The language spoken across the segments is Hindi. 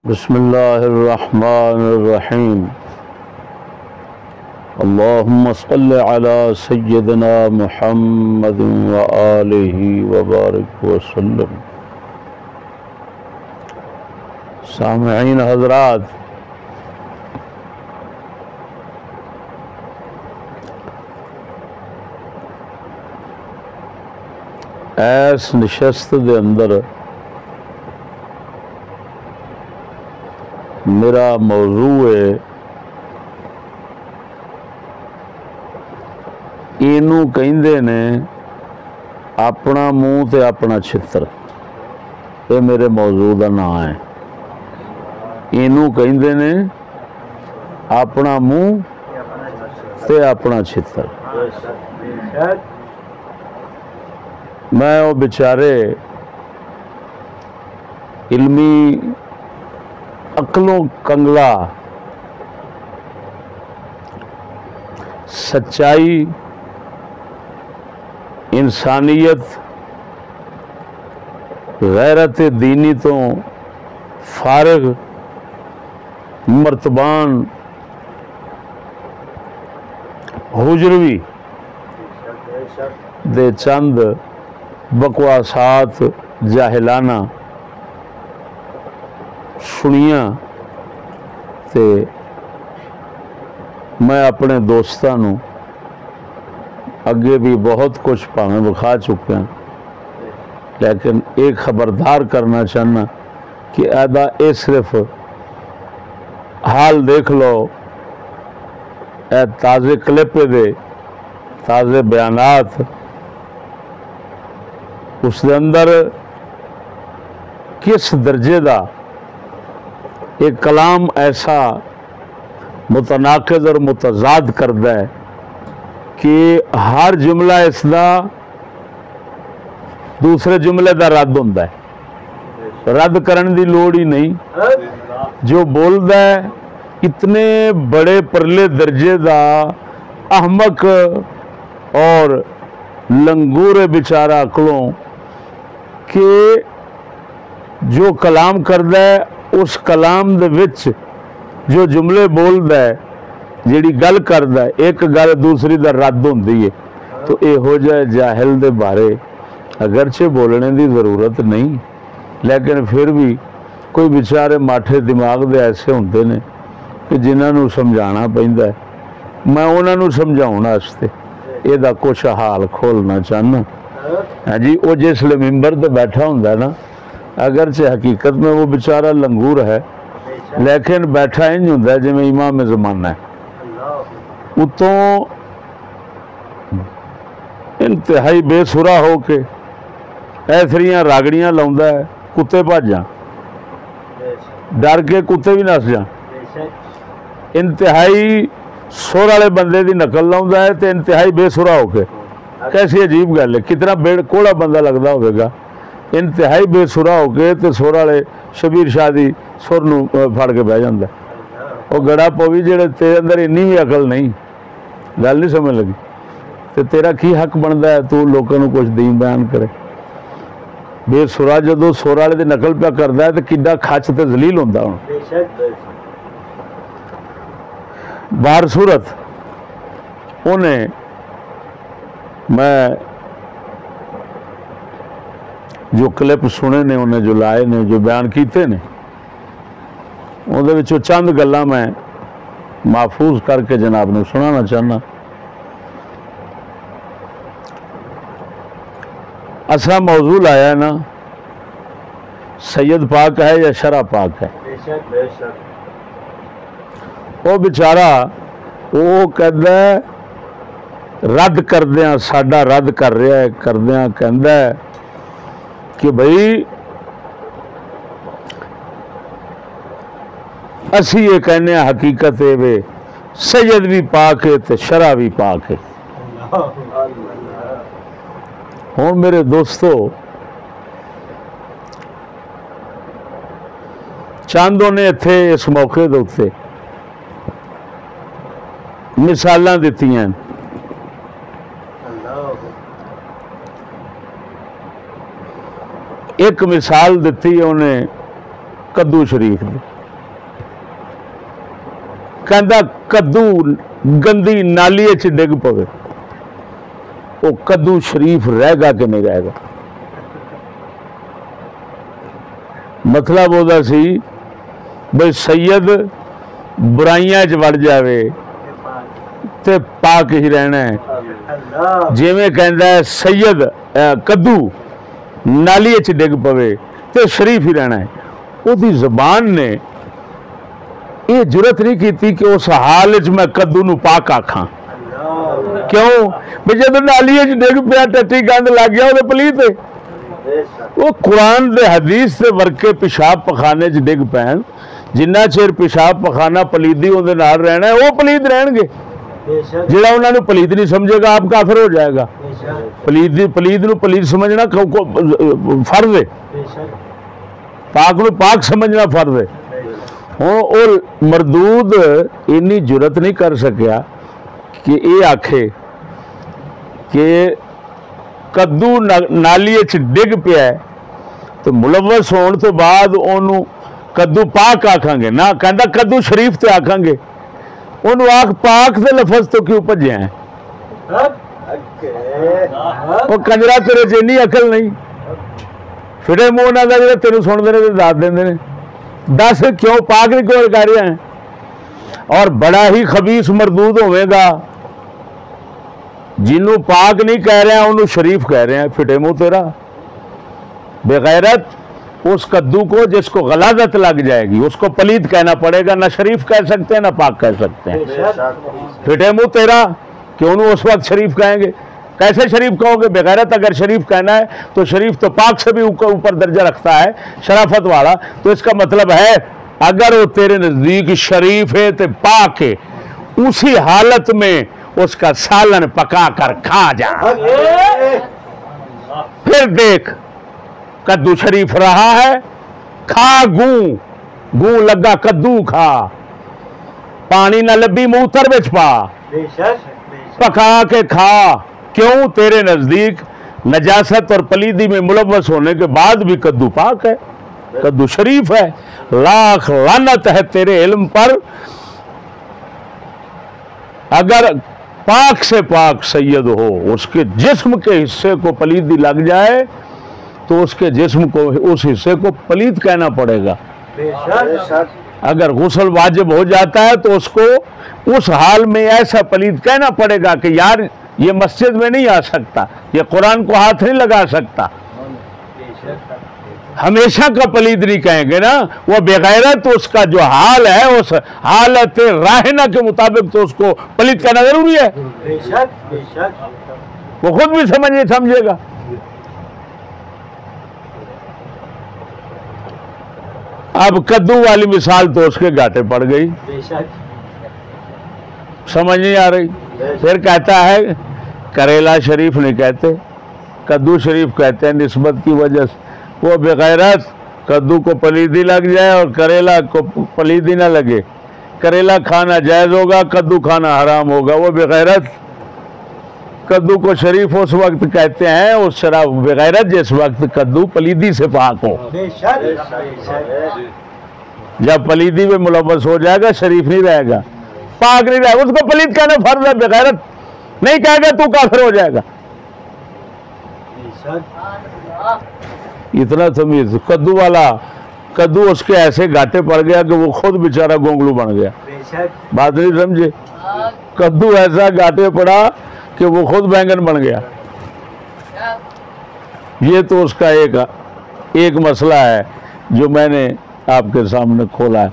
बिस्मिल्लाहिर्रहमानिर्रहीम। अल्लाहुम्मा सल्लि अला सय्यिदिना मुहम्मद व आलिहि व बारिक वसल्लम। सामईन हज़रात, ऐस नशस्त दे अंदर मेरा मौजू है इनू कहंदे ने अपना मूँह ते अपना छित्र। ये मेरे मौजू का नाम है। इनू कहंदे ने अपना मूँह ते अपना छित्र। मैं वो बेचारे इल्मी अकलों कंगला, सच्चाई, इंसानियत, गैरत दीनी तो फारिग मर्तबान हुजरवी दे चंद बकवासात जाहिलाना सुनिया ते मैं अपने दोस्तों नूं अगे भी बहुत कुछ भावें विखा चुका, लेकिन एक खबरदार करना चाहना कि ऐदा ये सिर्फ हाल देख लो। ए ताज़े क्लिप दे ताज़े बयानात उसके अंदर किस दर्जे का एक कलाम ऐसा मुतनाकिद और मुतजाद करता है कि हर जुमला इसका दूसरे जुमले का रद्द होता है। रद्द करने की लोड़ ही नहीं। जो बोलता है इतने बड़े परले दर्जे का अहमक और लंगूर बेचारा अकलों कि जो कलाम करता है उस कलाम दे विच जो जुमले बोलता है, जिहड़ी गल करता है, एक गल दूसरी दा रद्द होंदी है। तो इहो जिहे जाहिल दे बारे अगरचे बोलने की ज़रूरत नहीं, लेकिन फिर भी कोई बेचारे माठे दिमाग दे ऐसे होंदे ने कि जिन्होंने समझाना पैंदा है। मैं उन्होंने समझाउण वास्ते इहदा कुछ हाल खोलना चाहना। हाँ जी, वो जिसले मिंबर ते बैठा हुंदा ना, अगरचे हकीकत में वो बेचारा लंगूर है, लेकिन बैठा इंज हुंदा जिवें इमाम ज़माना है। उतों इंतहाई बेसुरा हो के ऐसरियां रागड़ियां लाउंदा है, कुत्ते भज जान, डर के कुत्ते भी नस जान। इंतहाई सुर वाले बंदे की नकल लाउंदा है तो इंतहाई बेसुरा हो के। कैसी अजीब गल है, कितना बेड़कोड़ा बंदा लगता होगा। इंतहाई बेसुरा हो के तो सुर वाले शबीर शाह दी सुर नूं फड़ के बह जाता। वो गड़ा पवी जेड़े तेरे अंदर इन्नी भी अकल नहीं, गल नहीं समझ लगी। तो तेरा की हक बनता है तू लोगों को कुछ दीन बयान करे। बेसुरा जो सुर वाले की नकल पिया करता है तो किड्डा खच ते जलील होंदा। हुण बार सूरत उन्हें मैं जो क्लिप सुने ने, उन्हें जो लाए ने, जो बयान किए ने, उहदे विचों चंद गल्लां मैं महफूज करके जनाब नूं सुनाना चाहना। असा मौजू लाया है ना, सैयद पाक है या शरा पाक है। वो बेचारा वो कहता है रद्द करदियां, साडा रद्द कर रहा है, करदियां कहता है कि भाई असी ये कहने हकीकत है वे सैयद भी पाक है तो शरा भी पाक है। हुण मेरे दोस्तों, चांदों ने इत्थे इस मौके दे उत्ते मिसालां दित्तियां। एक मिसाल दी उन्हें कद्दू शरीफ दी। कहता कद्दू गंदी नाली च डिग पवे, वो कद्दू शरीफ रहेगा कि नहीं रहेगा। मतलब ओदा सी बई सैयद बुराइयां च वड़ जावे ते पाक ही रहना है। जिवें कहता है सैयद कद्दू नाली च डिग पवे ते शरीफ ही रहना है। उसकी जबान ने ये जुरत नहीं की कि उस हाल च मैं कद्दू नूं पाक आखां। क्यों भी जो नाली च डिग पिया टट्टी गंद लग गया वो पलीत है। वो कुरान दे हदीस से वर्के पेशाब पखाने च डिग पैन, जिन्ना चिर पेशाब पखाना पलीदी उहदे नाल रहना है वो पलीत रहणगे। जिहड़ा उन्होंने पलीत नहीं समझेगा आप काफिर हो जाएगा। पलीत नूं पलीत समझना फर्ज है, पाक नूं पाक समझना फर्ज है। हुण वो मरदूद इन्नी जुरत नहीं कर सकिया कि ये आखे कि कद्दू नाली च डिग पिया तो मुलवस होने तो बाद ओनू कद्दू पाक आखांगे ना, कहता कद्दू शरीफ तो आखांगे। उन्होंने आख पाक के लफज तो क्यों भजे हैं? वो कंजरा तेरे च इन्नी अकल नहीं, फिरे मुंह ना जो तेन सुनते हैं तो दस देंगे ने, दस क्यों पाक नहीं क्यों कर रहे हैं? और बड़ा ही खबीस मरदूद होवेगा जिन्हों पाक नहीं कह रहे हैं उन्होंने शरीफ कह रहे हैं। फिटे मुंह तेरा बेगैरत उस कद्दू को जिसको गलाजत लग जाएगी उसको पलीत कहना पड़ेगा, ना शरीफ कह सकते हैं ना पाक कह सकते हैं। फिटे मुंह तेरा कि उन्होंने उस वक्त शरीफ कहेंगे। कैसे शरीफ कहोगे? बेगैरत अगर शरीफ कहना है तो शरीफ तो पाक से भी ऊपर दर्जा रखता है, शराफत वाला। तो इसका मतलब है अगर वो तेरे नजदीक शरीफ है तो पाक है, उसी हालत में उसका सालन पका कर खा जा। फिर देख कद्दू शरीफ रहा है, खा गू लगा कद्दू खा, पानी ना लब्बी मुंह तर बिच पा, पका के खा। क्यों? तेरे नजदीक नजासत और पलीदी में मुलव्वस होने के बाद भी कद्दू पाक है, कद्दू शरीफ है। लाख लानत है तेरे इल्म पर। अगर पाक से पाक सैयद हो, उसके जिस्म के हिस्से को पलीदी लग जाए तो उसके जिस्म को, उस हिस्से को पलीद कहना पड़ेगा। अगर गुस्ल वाजिब हो जाता है तो उसको उस हाल में ऐसा पलीद कहना पड़ेगा कि यार ये मस्जिद में नहीं आ सकता, ये कुरान को हाथ नहीं लगा सकता। हमेशा का पलीद नहीं कहेंगे ना, वो बेगैरत तो उसका जो हाल है उस हालत राहिना के मुताबिक तो उसको पलीद कहना जरूरी है। वो खुद भी समझेगा। अब कद्दू वाली मिसाल तो उसके घाटे पड़ गई, समझ नहीं आ रही। फिर कहता है करेला शरीफ नहीं कहते, कद्दू शरीफ कहते हैं निस्बत की वजह से। वो बेगैरत कद्दू को पलीदी लग जाए और करेला को पलीदी ना लगे, करेला खाना जायज़ होगा, कद्दू खाना हराम होगा। वो बेगैरत कद्दू को शरीफ उस वक्त कहते हैं उस शराब बेगैरत जिस वक्त कद्दू पलीदी से पाक हो। जब पलीदी में मुलव्वस हो जाएगा शरीफ नहीं रहेगा, पाक नहीं रहेगा, उसको पलीद कहना फर्ज है। बेगैरत नहीं कहेगा तू काफिर हो जाएगा। इतना तमीज कद्दू वाला, कद्दू उसके ऐसे घाटे पड़ गया कि वो खुद बेचारा गोंगलू बन गया। बात नहीं समझे? कद्दू ऐसा घाटे पड़ा कि वो खुद बैंगन बन गया। ये तो उसका एक मसला है जो मैंने आपके सामने खोला है।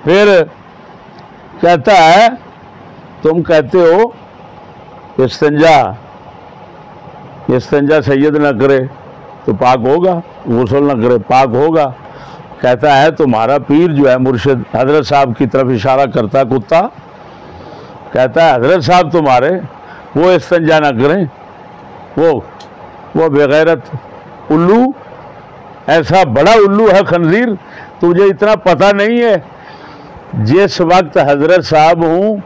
फिर कहता है तुम कहते हो इस्तंजा सैयद ना करे तो पाक होगा, गुस्ल ना करे पाक होगा। कहता है तुम्हारा पीर जो है मुर्शिद हजरत साहब की तरफ इशारा करता कुत्ता, कहता है हजरत साहब तुम्हारे वो इस्तंजा ना करें, वो बेगैरत उल्लू, ऐसा बड़ा उल्लू है खंजीर, तुझे इतना पता नहीं है। जिस वक्त हजरत साहब हूँ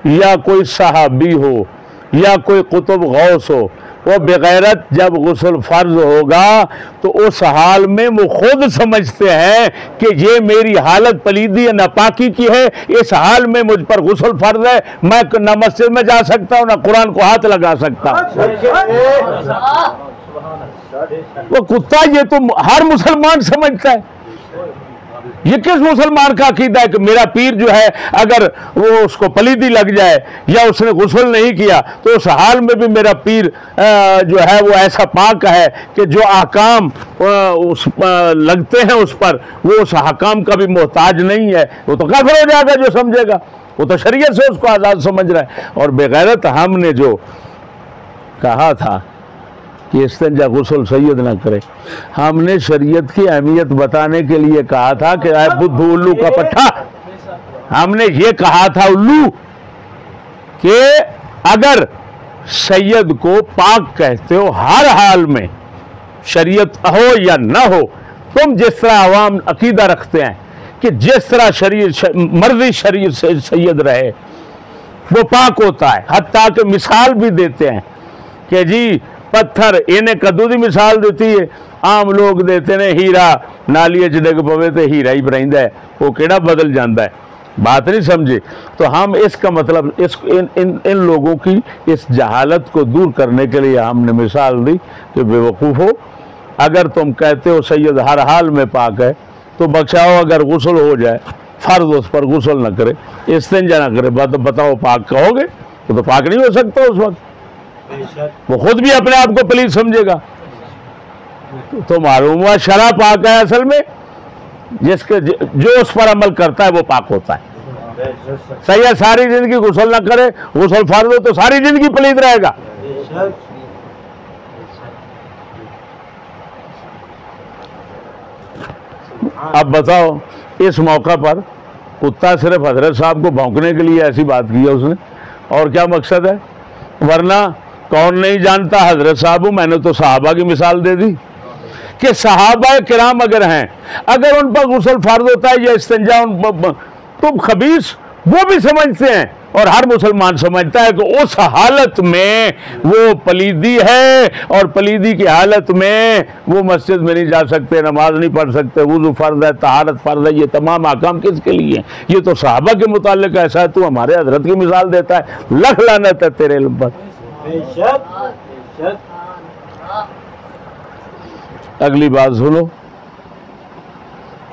या कोई सहाबी हो या कोई कुतुब गौस हो, वो बेगैरत जब गुस्ल फर्ज होगा तो उस हाल में वो खुद समझते हैं कि ये मेरी हालत पलीदी है, नापाकी की है, इस हाल में मुझ पर गुस्ल फर्ज है, मैं ना मस्जिद में जा सकता हूँ ना कुरान को हाथ लगा सकता हूँ। वो कुत्ता ये तो हर मुसलमान समझता है। ये किस मुसलमान का अकीदा है कि मेरा पीर जो है अगर वो उसको पलीदी लग जाए या उसने गुस्ल नहीं किया तो उस हाल में भी मेरा पीर जो है वो ऐसा पाक है कि जो अहकाम उस लगते हैं उस पर वो उस हकाम का भी मोहताज नहीं है। वो तो काफिर हो जाएगा जो समझेगा, वो तो शरीयत से उसको आज़ाद समझ रहा है। और बेगैरत हमने जो कहा था कि इस्तिंजा गुस्ल सैयद ना करे, हमने शरीयत की अहमियत बताने के लिए कहा था कि आए बुद्ध उल्लू का पट्टा, हमने ये कहा था उल्लू कि अगर सैयद को पाक कहते हो हर हाल में, शरीयत हो या ना हो, तुम जिस तरह अवाम अकीदा रखते हैं कि जिस तरह शरीर मर्जी शरीर से सैयद रहे वो पाक होता है, हत्ता कि मिसाल भी देते हैं कि जी पत्थर इन्हें कद्दू की मिसाल देती है, आम लोग देते ने हीरा नालिए च डिग पवे तो हीरा ही बरहिंदा है, वो केड़ा बदल जाता है। बात नहीं समझे। तो हम इसका मतलब इन लोगों की इस जहालत को दूर करने के लिए हमने मिसाल दी कि बेवकूफ़ हो, अगर तुम कहते हो सैयद हर हाल में पाक है तो बख्शाओ, अगर गुस्ल हो जाए फर्ज उस पर गुस्ल न करे, इस्तिंजा न करे, बताओ पाक कहोगे? तो पाक नहीं हो सकता उस वक्त, वो खुद भी अपने आप को पलीद समझेगा। तो मालूम हुआ शरा पाक है असल में, जिसके जो उस पर अमल करता है वो पाक होता है। सही है, सारी जिंदगी गुस्ल ना करे, गुस्ल फर्ज हो तो सारी जिंदगी पलीद रहेगा। अब बताओ, इस मौका पर कुत्ता सिर्फ हजरत साहब को भौंकने के लिए ऐसी बात की है उसने, और क्या मकसद है? वरना कौन नहीं जानता हजरत साहब, मैंने तो सहाबा की मिसाल दे दी कि सहाबा किराम अगर हैं, अगर उन पर गुस्ल फर्ज होता है या इस्तिंजा तो खबीस वो भी समझते हैं और हर मुसलमान समझता है कि उस हालत में वो पलीदी है और पलीदी की हालत में वो मस्जिद में नहीं जा सकते, नमाज नहीं पढ़ सकते, वुज़ू फर्ज है, तहारत फर्ज है। ये तमाम अहकाम किसके लिए हैं? ये तो सहाबा के मुतालिक ऐसा है, तू हमारे हजरत की मिसाल देता है, लख लानत है तेरे इल्म पर। अगली बात सुनो,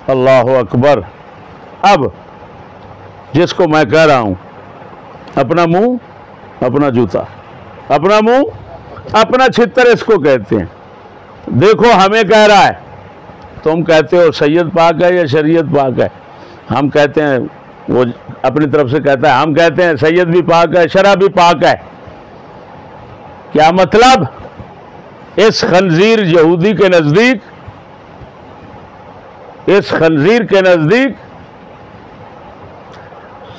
अल्लाह अकबर। अब जिसको मैं कह रहा हूं, अपना मुंह अपना जूता, अपना मुंह अपना छितर इसको कहते हैं। देखो हमें कह रहा है, तुम कहते हो सैयद पाक है या शरीयत पाक है, हम कहते हैं, वो अपनी तरफ से कहता है, हम कहते हैं सैयद भी पाक है, शरा भी पाक है। क्या मतलब? इस खंजीर यहूदी के नजदीक, इस खंजीर के नजदीक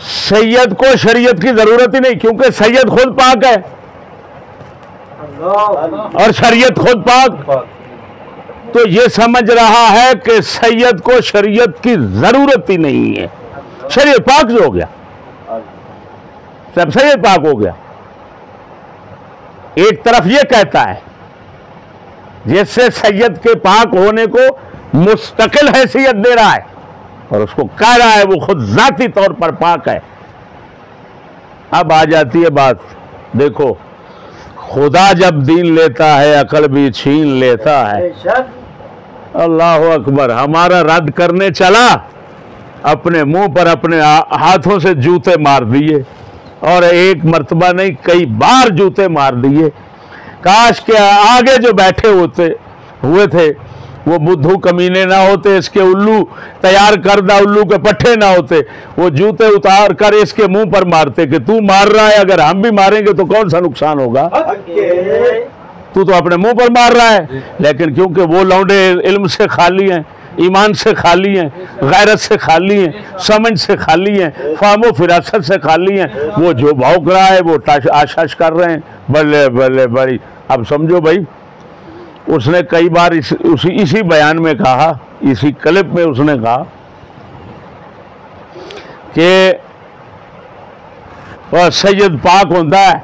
सैयद को शरीयत की जरूरत ही नहीं, क्योंकि सैयद खुद पाक है और शरीयत खुद पाक। तो ये समझ रहा है कि सैयद को शरीयत की जरूरत ही नहीं है, शरीयत पाक जो हो गया, सब सैयद पाक हो गया। एक तरफ ये कहता है जिससे सैयद के पाक होने को मुस्तकिल हैसियत दे रहा है और उसको कह रहा है वो खुद जाती तौर पर पाक है। अब आ जाती है बात, देखो खुदा जब दीन लेता है अकल भी छीन लेता है। अल्लाह अकबर। हमारा रद्द करने चला, अपने मुंह पर अपने हाथों से जूते मार दिए, और एक मर्तबा नहीं कई बार जूते मार दिए। काश के आगे जो बैठे हुए थे वो बुद्धू कमीने ना होते, इसके उल्लू तैयार करदा उल्लू के पट्टे ना होते, वो जूते उतार कर इसके मुंह पर मारते कि तू मार रहा है, अगर हम भी मारेंगे तो कौन सा नुकसान होगा, तू तो अपने मुंह पर मार रहा है। लेकिन क्योंकि वो लौंडे इल्म से खाली हैं, ईमान से खाली हैं, गैरत से खाली हैं, समझ से खाली हैं, फाहमो फिरासत से खाली हैं, वो जो भौंक रहा है वो आशाश कर रहे हैं, बल्ले बल्ले बड़ी। अब समझो भाई, उसने कई बार इसी बयान में कहा, इसी क्लिप में उसने कहा कि वह सैयद पाक होता है।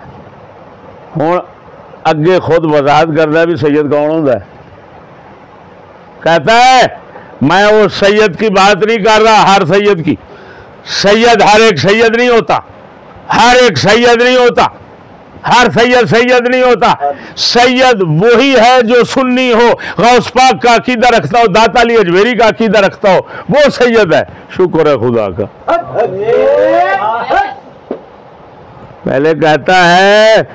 हुण अगे खुद वजाहत करता है भी सैयद कौन होता है। कहता है मैं वो सैयद की बात नहीं कर रहा, हर सैयद की। सैयद हर एक सैयद नहीं होता, हर एक सैयद नहीं होता, हर सैयद सैयद नहीं होता। सैयद वही है जो सुन्नी हो, गौस पाक का अकीदा रखता हो, दाता अली अजमेरी का अकीदा रखता हो, वो सैयद है। शुक्र है खुदा का। पहले कहता है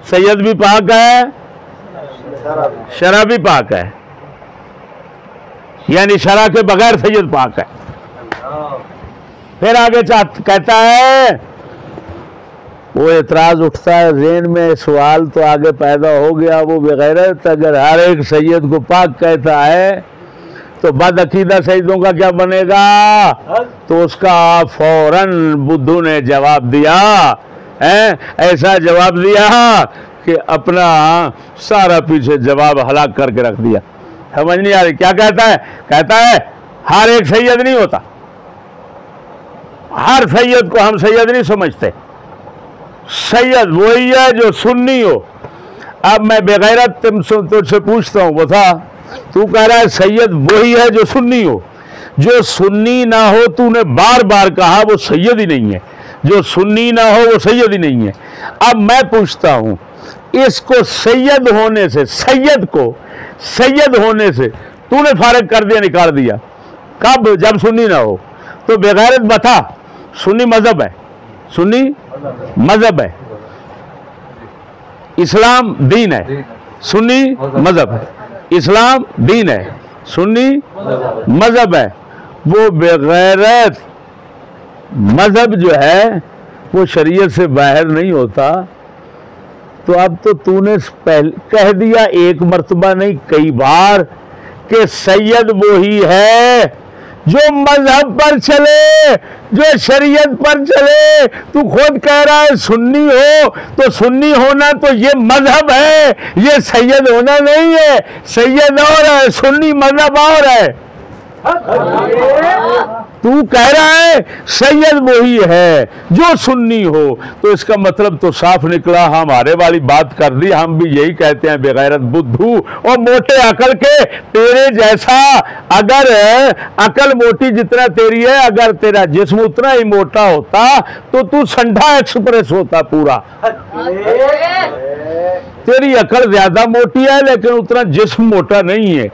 सैयद भी पाक है, शरा भी पाक है, यानी शरा के बगैर सैयद पाक है। फिर आगे कहता है, वो एतराज उठता है ज़हन में, सवाल तो आगे पैदा हो गया, वो बगैरत अगर हर एक सैयद को पाक कहता है तो बद अकीदा सैयदों का क्या बनेगा। तो उसका फौरन बुद्धू ने जवाब दिया है, ऐसा जवाब दिया कि अपना सारा पीछे जवाब हलाक करके रख दिया। समझ नहीं आ रही क्या कहता है। कहता है हर एक सैयद नहीं होता, हर सैयद को हम सैयद नहीं समझते। सैयद वही है जो सुन्नी हो। अब मैं बेगैरत तुझसे पूछता हूँ, बता, तू कह रहा है सैयद वही है जो सुन्नी हो। जो सुन्नी ना हो, तूने बार बार कहा, वो सैयद ही नहीं है। जो सुन्नी ना हो वो सैयद ही नहीं है। अब मैं पूछता हूँ, इसको सैयद होने से, सैयद को सैयद होने से तूने फारिग कर दिया, निकाल दिया, कब? जब सुन्नी ना हो। तो बेगैरत बता, सुन्नी मजहब है, सुन्नी मजहब है, इस्लाम दीन है, सुन्नी मजहब है, इस्लाम दीन है, सुन्नी मजहब है। वो बेगैरत मजहब जो है वो शरीयत से बाहर नहीं होता। तो अब तो तूने कह दिया एक मर्तबा नहीं, कई बार, कि सैयद वही है जो मजहब पर चले, जो शरीयत पर चले। तू खुद कह रहा है सुन्नी हो, तो सुन्नी होना तो ये मजहब है, ये सैयद होना नहीं है। सैयद और है, सुन्नी मजहब और है। तू कह रहा है सैयद वही है जो सुन्नी हो, तो इसका मतलब तो साफ निकला, हमारे वाली बात कर दी। हम भी यही कहते हैं बेगैरत बुद्धू और मोटे अकल के। तेरे जैसा अगर अकल मोटी जितना तेरी है, अगर तेरा जिस्म उतना ही मोटा होता तो तू संडा एक्सप्रेस होता पूरा। तेरी अकल ज्यादा मोटी है लेकिन उतना जिस्म मोटा नहीं है।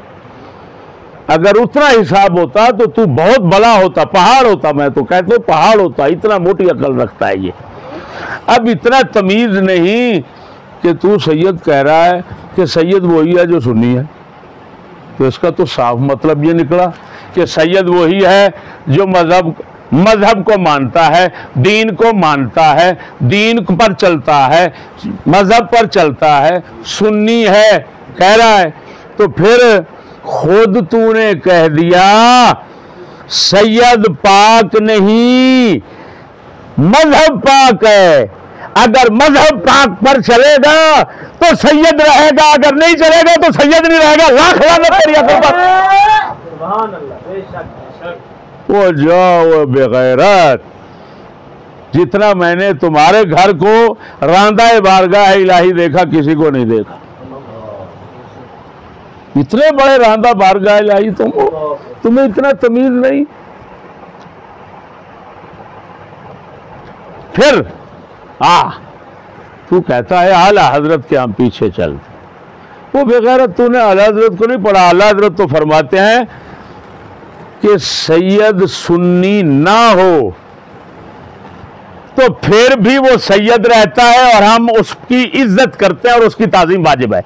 अगर उतना हिसाब होता तो तू बहुत बड़ा होता, पहाड़ होता। मैं तो कहता हूँ पहाड़ होता, इतना मोटी अकल रखता है ये। अब इतना तमीज नहीं कि तू सैयद कह रहा है कि सैयद वही है जो सुन्नी है। तो इसका तो साफ मतलब ये निकला कि सैयद वही है जो मजहब को मानता है, दीन को मानता है, दीन पर चलता है, मजहब पर चलता है, सुन्नी है कह रहा है। तो फिर खुद तूने कह दिया सैयद पाक नहीं, मजहब पाक है। अगर मजहब पाक पर चलेगा तो सैयद रहेगा, अगर नहीं चलेगा तो सैयद नहीं रहेगा। लाख लानत तेरी अकल पर। वो जाओ बेगैरत, जितना मैंने तुम्हारे घर को रांदा बारगाह इलाही देखा, किसी को नहीं देखा। इतने बड़े रांदा बारगाह इलाही तुम हो, तुम्हें इतना तमीज नहीं। फिर तू कहता है आला हजरत के हम पीछे चलते। वो बेगैरत, तूने आला हजरत को नहीं पढ़ा। आला हजरत तो फरमाते हैं कि सैयद सुन्नी ना हो तो फिर भी वो सैयद रहता है और हम उसकी इज्जत करते हैं और उसकी ताजीम वाजिब है।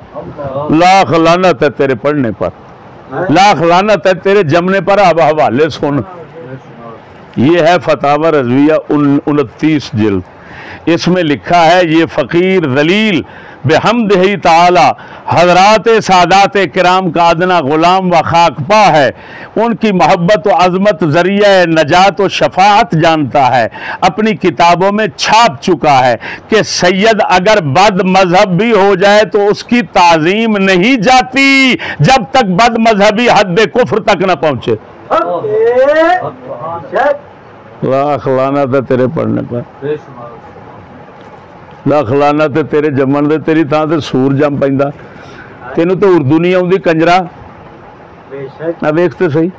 लाख लानत है तेरे पढ़ने पर, लाख लानत है तेरे जमने पर। अब हवाले सुन, ये है फतावा रज़विया 29 जिल्द। इसमें लिखा है, ये फ़कीर दलील बेहम्दिही ताला हज़रात सादात किराम का अदना ग़ुलाम व खाकपा है। उनकी मोहब्बत व अज़मत ज़रिया नजात व शफ़ाअत जानता है। अपनी किताबों में छाप चुका है कि सैयद अगर बद मजहब भी हो जाए तो उसकी ताज़ीम नहीं जाती जब तक बद मजहबी हद कुफ्र तक न पहुँचे। लाख लानत है तेरे पढ़ने पर। लख लाना ते तेरे जमन दे, तेरी थां ते सूर जम पैंदा। तेनू तो उर्दू नहीं आउंदी कंजरा। मैं वेखते सही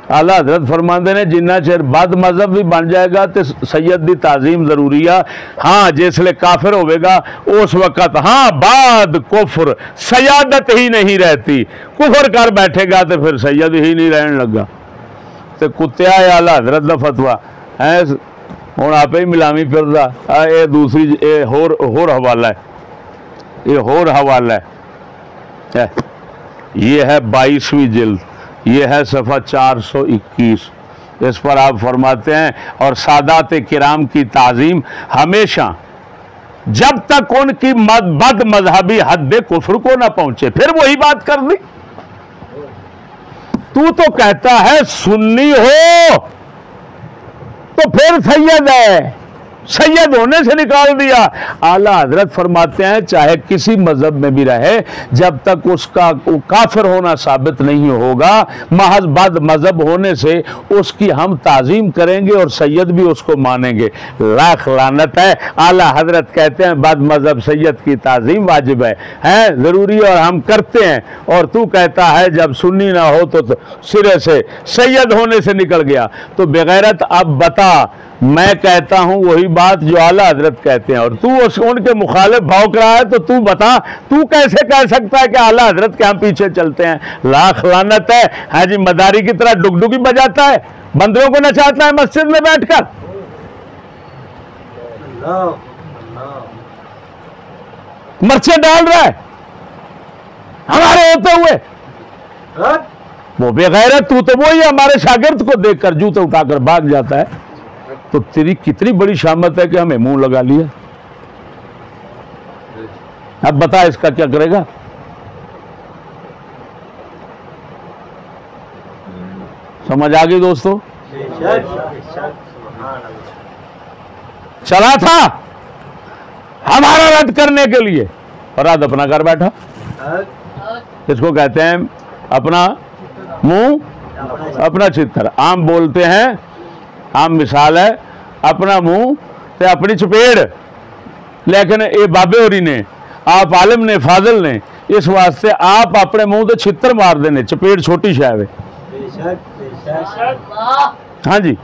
आला हजरत फरमाते ने जिन्ना चिर बद मजहब भी बन जाएगा तो सैयद की ताजीम जरूरी है। हाँ जिसले काफिर होगा उस वक्त हाँ बाद कुफर सयादत ही नहीं रहती, कुफर कर बैठेगा तो फिर सैयद ही नहीं रहने लगा। तो कुत्तिया आला हजरत का फतवा है हूँ आप ही मिलावी फिरदा। ये दूसरी ये होर हवाला है, ये होर हवाला है। ये है 22वीं जिल्द, ये है सफ़ा 421। इस पर आप फरमाते हैं और सादात किराम की ताज़ीम हमेशा जब तक उनकी बद मजहबी हद कुफ्र को ना पहुंचे। फिर वही बात कर दी। तू तो कहता है सुन्नी हो तो फिर सैयद है, सैयद होने से निकाल दिया। आला हजरत फरमाते हैं चाहे किसी मजहब में भी रहे, जब तक उसका काफिर होना साबित नहीं होगा, महज बद मजहब होने से उसकी हम ताजीम करेंगे और सैयद भी उसको मानेंगे। लाख लानत है। आला हजरत कहते हैं बद मजहब सैयद की ताजीम वाजिब है जरूरी और हम करते हैं। और तू कहता है जब सुन्नी ना हो तो सिरे से सैयद होने से निकल गया। तो बेगैरत अब बता, मैं कहता हूं वही बात जो आला हजरत कहते हैं और तू उनके मुखालिफ भौंक रहा है। तो तू बता, तू कैसे कह सकता है कि आला हजरत के हम पीछे चलते हैं? लाख लानत है। हाँ जी, मदारी की तरह डुगडुगी बजाता है, बंदरों को नचाता है मस्जिद में बैठकर। मर्चे डाल रहा है हमारे होते हुए। वो बेगैरत तू तो वही हमारे शागिर्द को देखकर जूते उठाकर भाग जाता है। तो तेरी कितनी बड़ी शामत है कि हमें मुंह लगा लिया। अब बता इसका क्या करेगा? समझ आ गई दोस्तों? चला था हमारा रद्द करने के लिए और रद्द अपना कर बैठा। इसको कहते हैं अपना मुंह अपना चित्तर। आम बोलते हैं, आम मिसाल है अपना मुंह ते अपनी चपेड़। लेकिन ये बाबे होरी ने, आप आलिम ने, फाजिल ने, इस वास्ते आप अपने मुंह ते छित्र मार देने। चपेड़ छोटी शायद है। हाँ जी,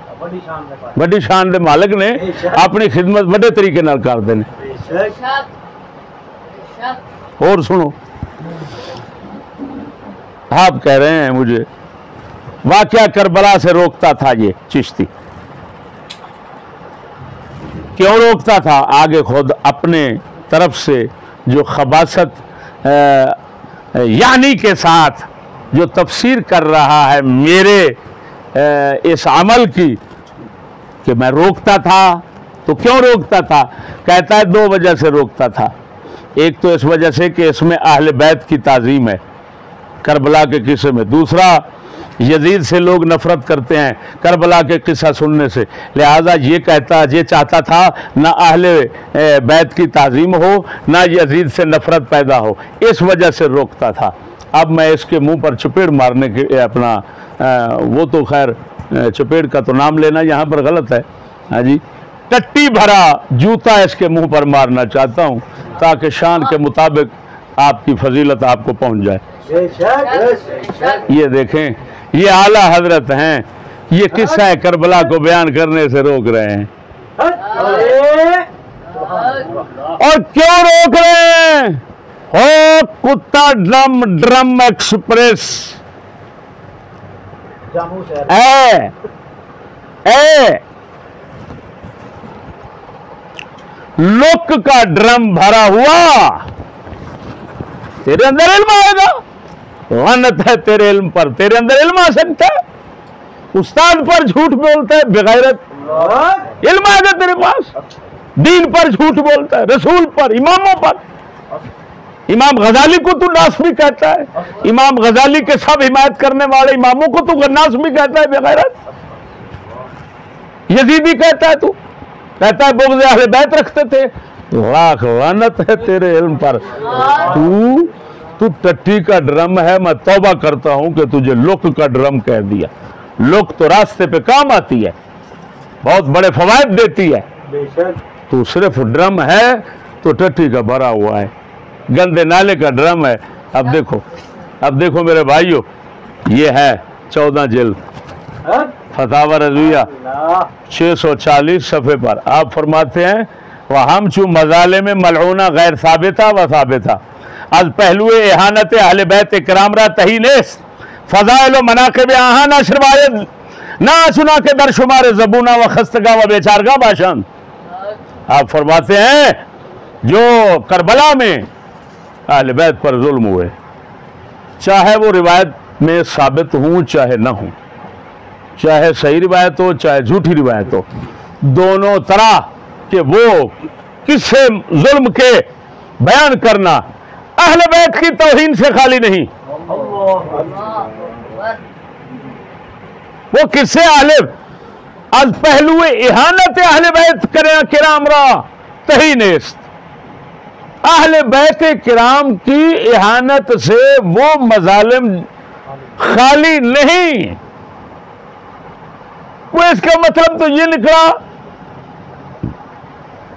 बड़ी शान दे मालिक ने अपनी खिदमत बड़े तरीके नाल कर देने। और सुनो, आप कह रहे हैं मुझे वाकया करबला से रोकता था ये चिश्ती। क्यों रोकता था? आगे खुद अपने तरफ से जो खबासत यानी के साथ जो तफसीर कर रहा है मेरे इस अमल की कि मैं रोकता था। तो क्यों रोकता था? कहता है 2 वजह से रोकता था। एक तो इस वजह से कि इसमें अहले बैत की ताज़ीम है करबला के किस्से में। दूसरा, यजीद से लोग नफरत करते हैं करबला के किस्सा सुनने से, लिहाजा ये चाहता था ना अहले बैत की ताज़ीम हो ना यजीद से नफरत पैदा हो। इस वजह से रोकता था। अब मैं इसके मुंह पर चपेड़ मारने के अपना वो तो खैर चपेड़ का तो नाम लेना यहाँ पर गलत है। हाँ जी, टट्टी भरा जूता इसके मुंह पर मारना चाहता हूँ ताकि शान के मुताबिक आपकी फजीलत आपको पहुँच जाए। ये देखें, ये आला हजरत हैं, ये किस्सा है करबला को बयान करने से रोक रहे हैं। और क्यों रोक रहे हैं? हो कुत्ता ड्रम एक्सप्रेस लुक का ड्रम भरा हुआ, तेरे अंदर इल्म आएगा। लानत है तेरे इल्म पर, तेरे अंदर इल्म आ सकता है। उस्ताद पर झूठ बोलता है बेगैरत, इल्म आएगा तेरे पास। दीन पर झूठ बोलता है, रसूल पर, इमामों पर। इमाम गजाली को तू नास भी कहता है, इमाम गजाली के सब हिमायत करने वाले इमामों को तू नास भी कहता है बेगैरत। यजीदी कहता है, तू कहता है बुग़्ज़ अहले बैत रखते थे। लाख लानत है तेरे इल्म पर। तू टट्टी का ड्रम है। मैं तौबा करता हूं कि तुझे लुक का ड्रम कह दिया। लुक तो रास्ते पे काम आती है, बहुत बड़े फवायद देती है। तो सिर्फ ड्रम है तो टट्टी का भरा हुआ है, गंदे नाले का ड्रम है। अब देखो मेरे भाइयों, ये है 14 जिल्द फतावा रज़विया 640 सफ़े पर। आप फरमाते हैं वह हम चू मजाले में मलऊना गैर साबिता व साबिता आज पहलुए एहानत अहले बैत इकराम रा तहीनेस फ़ज़ाइल व मनाक़िब आहा ना शरवायद ना सुना के दर शुमार ज़बूना व खस्तगा व बेचारगा बाशान। आप फरमाते हैं जो करबला में अहले बैत पर जुल्म हुए, चाहे वो रिवायत में साबित हूँ चाहे ना हूँ, चाहे सही रिवायत हो चाहे झूठी रिवायत हो, दोनों तरह के वो किस्से जुल्म के बयान करना अहले बैत की तौहीन से खाली नहीं। वो किस्से अहले आज पहलुए इहानत अहले बैत करें किराम रा तहीनेस्त, अहले बैत किराम की इहानत से वो मजालिम खाली नहीं। वो इसका मतलब तो ये निकला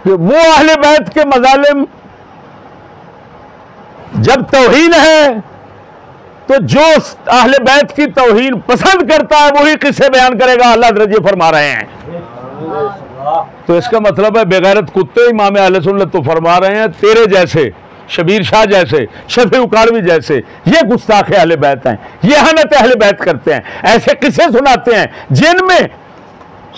कि वो अहले बैत के मजालिम जब तौहीन है तो जो अहले बैत की तौहीन पसंद करता है वही किस्से बयान करेगा, अल्लाह दर्जे फरमा रहे हैं। तो इसका मतलब है बेगैरत कुत्ते इमाम अहले सुन्नत तो फरमा रहे हैं तेरे जैसे शबीर शाह जैसे शफी उकाड़वी जैसे ये गुस्ताख अहले बैत हैं, ये अहनत अहले बैत करते हैं, ऐसे किस्से सुनाते हैं जिनमें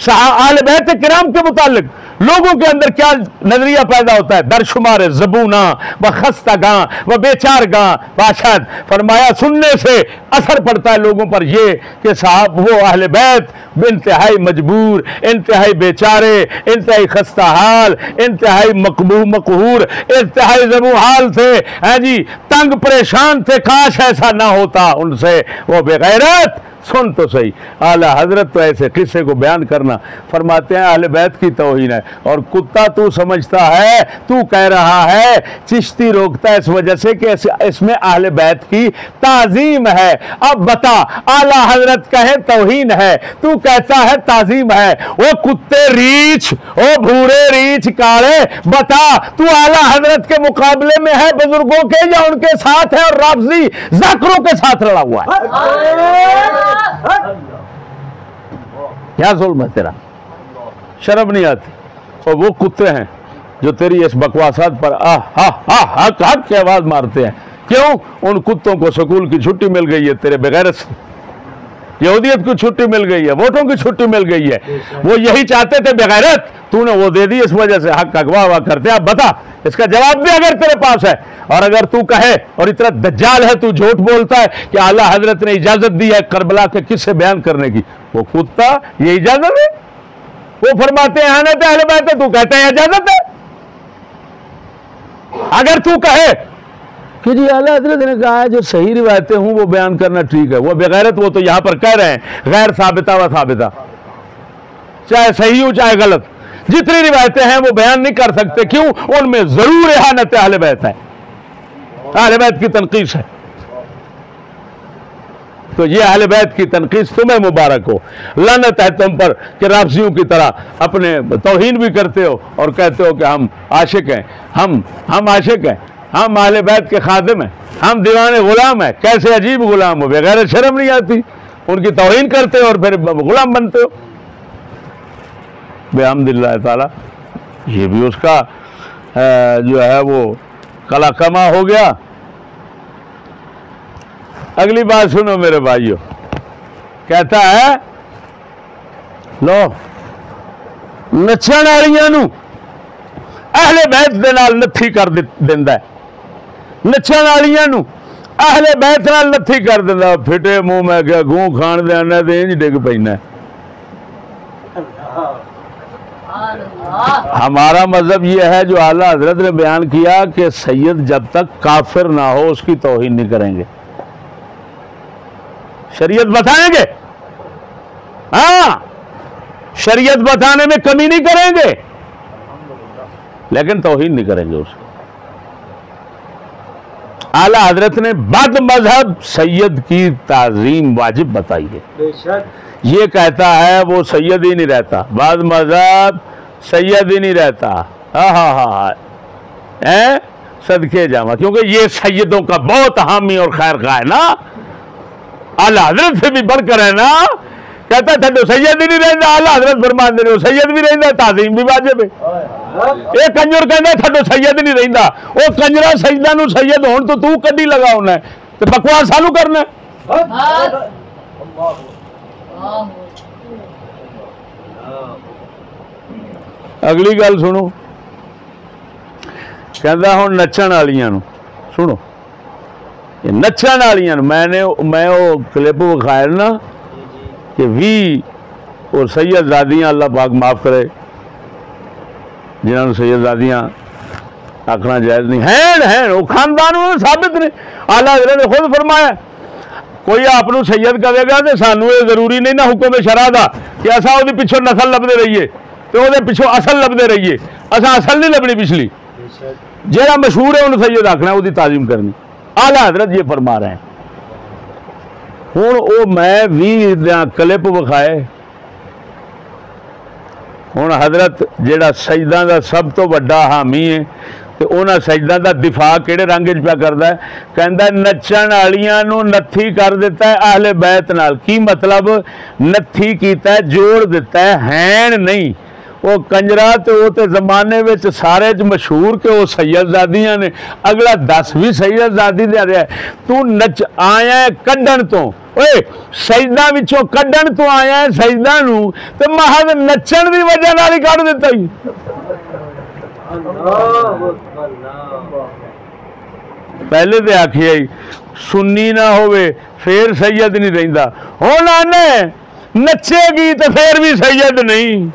अहले बैत किराम के मुतालिक लोगों के अंदर क्या नजरिया पैदा होता है, दरशुमार ज़बूना व खस्तागा व बेचारगा बाशाद। फरमाया सुनने से असर पड़ता है लोगों पर ये कि साहब वो अहले बैत इंतहाई मजबूर, इंतहाई बेचारे, इंतहाई खस्ता हाल, इंतहाई मकहूर, इंतहाई ज़बू हाल थे, हैं जी, तंग परेशान थे, काश ऐसा ना होता उनसे। वो बेगैरत सुन तो सही, आला हजरत तो ऐसे किस्से को बयान करना फरमाते हैं अहले बैत की तौहीन है। और कुत्ता तू समझता है, तू कह रहा है चिश्ती रोकता है इस वजह से कि इसमें अहले बैत की ताजीम है। अब बता, आला हजरत कहे तौहीन है, तू कहता है ताजीम है। वो कुत्ते रीछ, ओ भूरे रीछ काले, बता तू आला हजरत के मुकाबले में है बुजुर्गों के या उनके साथ है और राफजी जाकरों के साथ लड़ा हुआ है? क्या जुल्म है तेरा, शर्म नहीं आती? और वो कुत्ते हैं जो तेरी इस बकवासात पर हक हक की आवाज मारते हैं। क्यों? उन कुत्तों को स्कूल की छुट्टी मिल गई है तेरे बगैरत से, यहूदियत की छुट्टी मिल गई है, वोटों की छुट्टी मिल गई है। वो यही चाहते थे बगैरत, तूने वो दे दी, इस वजह से हक अगवा करते। अब बता, इसका जवाब भी अगर तेरे पास है। और अगर तू कहे और इतना दज्जाल है, तू झूठ बोलता है कि आला हजरत ने इजाजत दी है करबला के किस्से बयान करने की, वो कुत्ता ये इजाजत है? वो फरमाते हैं अहनत अहले बैत है, तू कहते हैं इजाजत है। अगर तू कहे कि जी आला हजरत ने कहा है जो सही रिवायतें हूं वो बयान करना ठीक है, वो बेगैरत, वो तो यहां पर कह रहे हैं गैर साबिता व साबिता, चाहे सही हो चाहे गलत, जितनी रिवायतें हैं वो बयान नहीं कर सकते। क्यों? उनमें जरूर इहानत अहले बैत है, अहले बैत की तनकीस है। तो ये अहले बैत की तनकीस तुम्हें मुबारक हो, लानत है तुम पर कि राफजियों की तरह अपने तौहीन भी करते हो और कहते हो कि हम आशिक हैं, हम आशिक हैं, हम अहले बैत के खादिम हैं, हम दीवाने गुलाम हैं। कैसे अजीब गुलाम हो, बगैर शर्म नहीं आती? उनकी तौहीन करते हो और फिर गुलाम बनते हो। बेहम्दिल्लाह ताला ये भी उसका जो है वो कला कमा हो गया। अगली बात सुनो मेरे भाइयों, कहता है लो नचण वालियां नूं अहले बैत दे नाल नत्थी कर दिंदा है, नचण वालियां नूं अहले बैत नाल नत्थी कर दिंदा। फिटे मुंह मैं क्या गूं खाण दे आना ते इंज डिग पैना। हमारा मजहब यह है जो आला हजरत ने बयान किया कि सैयद जब तक काफिर ना हो उसकी तौहीन नहीं करेंगे, शरीयत बताएंगे, हाँ शरीयत बताने में कमी नहीं करेंगे, लेकिन तौहीन नहीं करेंगे उसको। आला हजरत ने बद मजहब सैयद की ताजीम वाजिब बताई है। ये कहता है वो सैयद ही नहीं रहता, बद मजहब सैयद ही नहीं रहता, हाँ हाँ हाँ है सदके जावा, क्योंकि ये सैयदों का बहुत हामी और खैर खा है ना, आला हजरत से भी बढ़कर है ना। कहता थड्डो सैयद ही नहीं रहता, आला हजरत फरमान दे रहे सैयद भी रहता, ताजीम भी वाजिब है। ये कंजर कहना थड्डो सैयद नहीं रहता, वो कंजरा सैयदा नू सैयद होण तो तू कड्डी लगा होना है, तो बकवास सानू करना। अगली गल सुनो, कहता हुण नच्चण वालियां नू सुनो, नच्चण वालियां नू मैं वो क्लिप विखाया ना कि 20 और सैयदजादियाँ, अल्लाह पाक माफ़ करे जिन्होंने सैयदजादियाँ आखना जायज़ नहीं हैं वो खानदान में साबित ने। आला हज़रत ने खुद फरमाया कोई आपनों सैयद कहेगा तो सानू ये जरूरी नहीं ना हुक्म शरा दा कि असा वो पिछों नसल लभदे रहिए तो वो पिछों असल लभदे रहिए, असा असल नहीं लभनी पिछली। जेड़ा मशहूर है उन्हें सैयद आखना, उसकी ताजीम करनी। आला हज़रत ये फरमा रहे हैं। हुण वो मैं भी क्लिप विखाए, हुण हज़रत जेड़ा सजदा दा सब तो वड्डा हामी है तो उन्हां सजदा दा दिफा किहड़े रंग च पिया करदा है, कहंदा नच्चण वालियां नूं नत्थी कर दिता है आहले बैत नाल। की मतलब नत्थी कीता है, जोड़ दिता है, हैन नहीं। वो कंजरा तो वो तो जमाने में सारे च मशहूर के वो सैयदजादियाँ ने, अगला 10 भी सैयदजादी दे रहा है। तू नच आया है कड्डण तो, ओए सजदा विचों कड्डण तो आया है सजदा नू, ते महज नच्चण दी वजह नाल ही कढ दिता ही। पहले तो आखिया ही सुन्नी ना होवे फिर सैयद नहीं रहिंदा, हुण आने नचेगी तो फिर भी सैयद नहीं।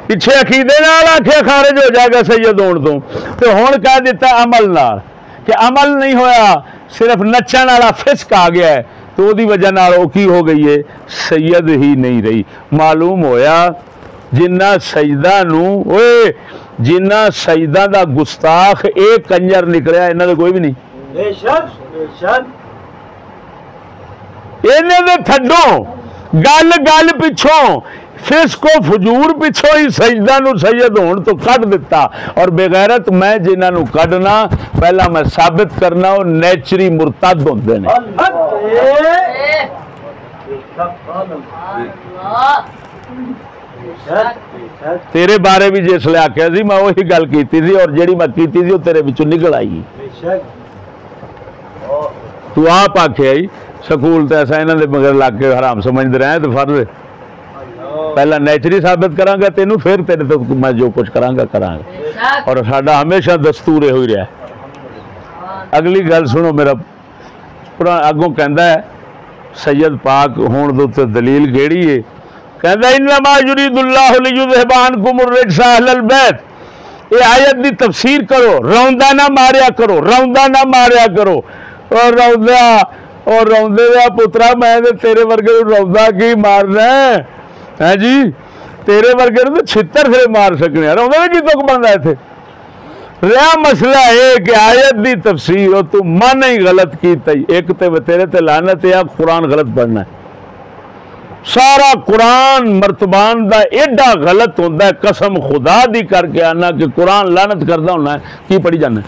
पिछे अकीदे नाल आखे खारिज हो जाएगा सैयद होण तो हुण कह दिता अमल नाल कि अमल नहीं होया, सिर्फ नच्चण वाला फिस्क आ गया है तो उसकी वजह नाल वो की हो गई है, सैयद ही नहीं रही। मालूम होया जिन्ना सजदा नू ओए जिन्ना सजदा दा गुस्ताख एक कंजर निकलिया, इन्हां दे कोई भी नहीं। बेशक बेशक इन्हां दे थड्डों गल गल पिछों फिस्को फजूर पिछों ही सजदा नू सैयद होण तो कढ दिता। और बेगैरत मैं जिन्हां नू कढना पहला मैं साबित करना वो नेचरी मुरतद होंदे ने। तेरे बारे भी जिसले आख्या सी मैं वही गल कीती थी और जेड़ी मैं कीती थी वो तेरे विचों निकल आई। तू आप आख्या ही सकूल तो ऐसा इन्हां दे मगर लग के हराम समझते रहे तो फर्ज पहला नेचरी साबित करांगा तेनू, फिर तेरे तो मैं जो कुछ करांगा करांगा। और साडा हमेशा दस्तूर हो रहा है। अगली गल सुनो, मेरा पुरा अगों कहंदा है सैयद पाक होण दे उत्ते दलील केड़ी है, कहंदा इन्नमा युरीदुल्लाहु लियुज़हिबा अन्कुम अर्रिज्सा अहलल बैत। ये आयत दी तफसीर करो, रौंदा ना मारिया करो, रौंदा ना मारिया करो। और रौंदा और रौंदे दा पुत्रा मैं ते तेरे वर्गे रौंदा की मारना है जी, तेरे वर्गे तो छितर से मार सकने। रौंदे की तुक बनता इत्थे रहा मसला है कि आयत दी तफसीर और तू मन ही गलत की। एक तो तेरे ते लानत है, कुरान गलत पढ़ना है। सारा कुरान मर्तबान दा एडा गलत होंदा है, कसम खुदा दी करके आना कि कुरान लानत करदा होना है, की पढ़ी जाना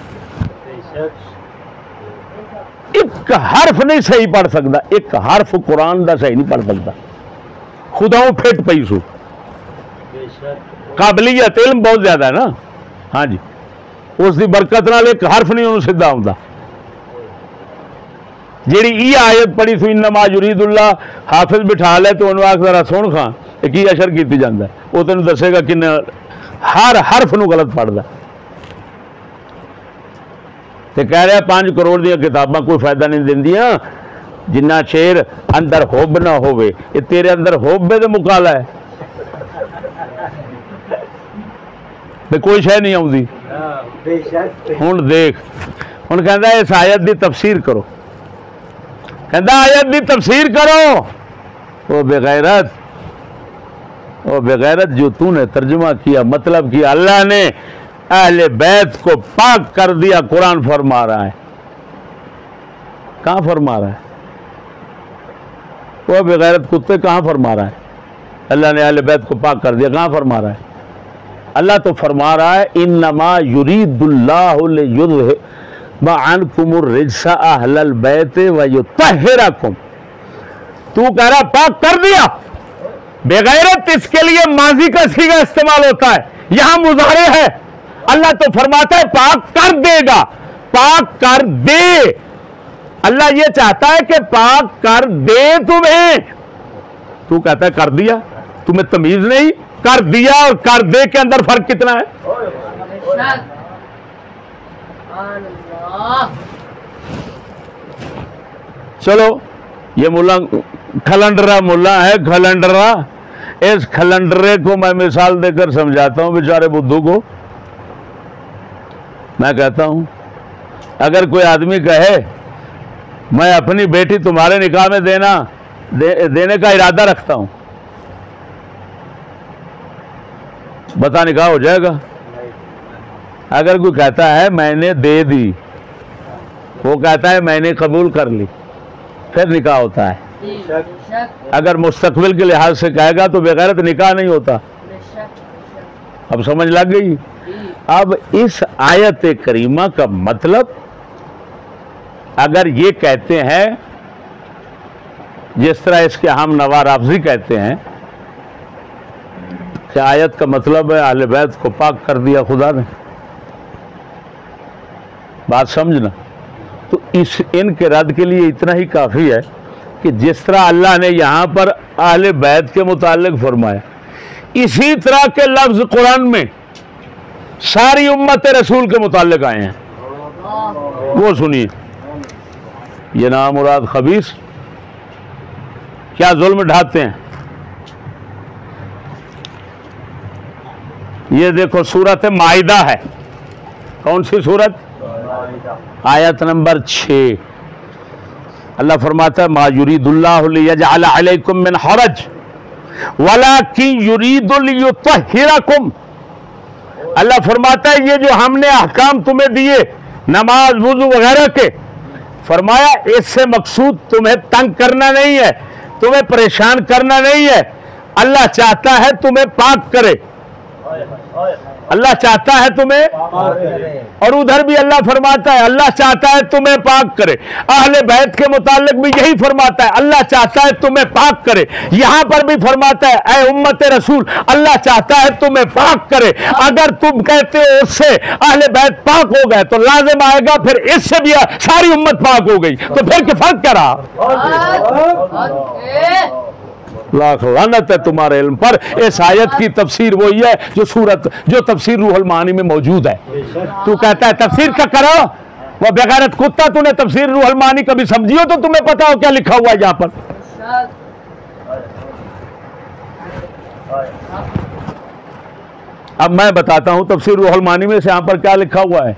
एक हरफ नहीं सही पढ़ सकता, एक हरफ कुरान दा सही नहीं पढ़ सकता। खुदाओं फिट पई सू, काबलियत इल्म बहुत ज्यादा है ना। हाँ जी, उसकी बरकत नाल एक हरफ नहीं उन्होंने सीधा आउंदा। जी ये आयत पढ़ी थी इन्नमा युरीदुल्लाह, हाफिज बिठा ले तो उन्होंने आख जरा सुन खां की अशर की जाता है, वो तेन दसेगा कि हर हरफ नूं गलत पढ़दा। तो कह रहा 5 करोड़ दी किताबां कोई फायदा नहीं देंदियां जिन्ना शेर अंदर हुब ना होवे। ये तेरे अंदर हुब है तो मुकाला है, तो कोई शह नहीं आउंदी। हुण देख, हुण कहंदा इस आयत दी तफसीर करो, कहंदा आयत दी तफसीर करो। वो बेगैरत जो तूने तर्जुमा किया, मतलब किया अल्लाह ने अहले बैत को पाक कर दिया। कुरान फरमा रहा है, कहाँ फरमा रहा है? वो बेगैरत कुत्ते कहाँ फरमा रहा है अल्लाह ने अहले बैत को पाक कर दिया? कहाँ फरमा रहा है? अल्लाह तो फरमा रहा है इन्नमा युरीदुल्लाहु लियुज़हिबा अन्कुमुर रिज्सा अहलल बैत व युत्तहिरकुम। तू कह रहा पाक कर दिया। बेगैरत इसके लिए माजी का सीगा इस्तेमाल होता है, यहां मुजारे है। अल्लाह तो फरमाता है पाक कर देगा, पाक कर दे। अल्लाह ये चाहता है कि पाक कर दे तुम्हें। तू कहता है कर दिया, तुम्हें तमीज नहीं। कर दिया और कर दे के अंदर फर्क कितना है? चलो ये मुल्ला खलंडरा मुल्ला है, खलंडरा। इस खलंडरे को मैं मिसाल देकर समझाता हूं बेचारे बुद्धू को। मैं कहता हूं अगर कोई आदमी कहे मैं अपनी बेटी तुम्हारे निकाह में देने का इरादा रखता हूं, बता निकाह हो जाएगा? अगर कोई कहता है मैंने दे दी, वो कहता है मैंने कबूल कर ली, फिर निकाह होता है। अगर मुस्तकबिल के लिहाज से कहेगा तो बेगैरत निकाह नहीं होता। अब समझ लग गई? अब इस आयत करीमा का मतलब अगर ये कहते हैं जिस तरह इसके हम नवाराफजी कहते हैं कि आयत का मतलब है अहले बैत को पाक कर दिया खुदा ने, बात समझना। तो इनके रद्द के लिए इतना ही काफ़ी है कि जिस तरह अल्लाह ने यहाँ पर अहले बैत के मुताल्लिक फरमाया, इसी तरह के लफ्ज़ कुरान में सारी उम्मत रसूल के मुताल्लिक आए हैं। वो सुनिए, ये नामुराद खबीस क्या जुल्म ढाते हैं। ये देखो सूरत माइदा है। कौन सी सूरत? आयत नंबर 6। अल्लाह फरमाता है मा युरीदुल्लाहु लियजअल अलैकुम मिन हरज वलाकिन युरीदु लियुत्तहिरकुम। अल्लाह फरमाता है ये जो हमने अहकाम तुम्हें दिए नमाज वुज़ू वगैरह के, फरमाया इससे मकसूद तुम्हें तंग करना नहीं है, तुम्हें परेशान करना नहीं है। अल्लाह चाहता है तुम्हें पाक करे, अल्लाह चाहता है तुम्हें। और उधर भी अल्लाह फरमाता है अल्लाह चाहता है तुम्हें पाक करे। अहले बैत के मुताल्लिक भी यही फरमाता है अल्लाह चाहता है तुम्हें पाक करे। यहां पर भी फरमाता है ऐ उम्मत रसूल अल्लाह चाहता है तुम्हें पाक करे। अगर तुम कहते हो उससे अहले बैत पाक हो गए तो लाजिम आएगा फिर इससे भी सारी उम्मत पाक हो गई, तो फिर क्या फर्क क्या रहा? लाख लानत है तुम्हारे इल्म पर। इस आयत की तफसीर वही है जो तफसीर रूहुल मानी में मौजूद है। तू कहता है तफसीर क्या करो, वह बेगैरत कुत्ता, तूने तफसीर रूहुल मानी कभी समझी हो तो तुम्हें पता हो क्या लिखा हुआ है यहाँ पर? अब मैं बताता हूं तफसीर रूहुल मानी में से यहाँ पर क्या लिखा हुआ है।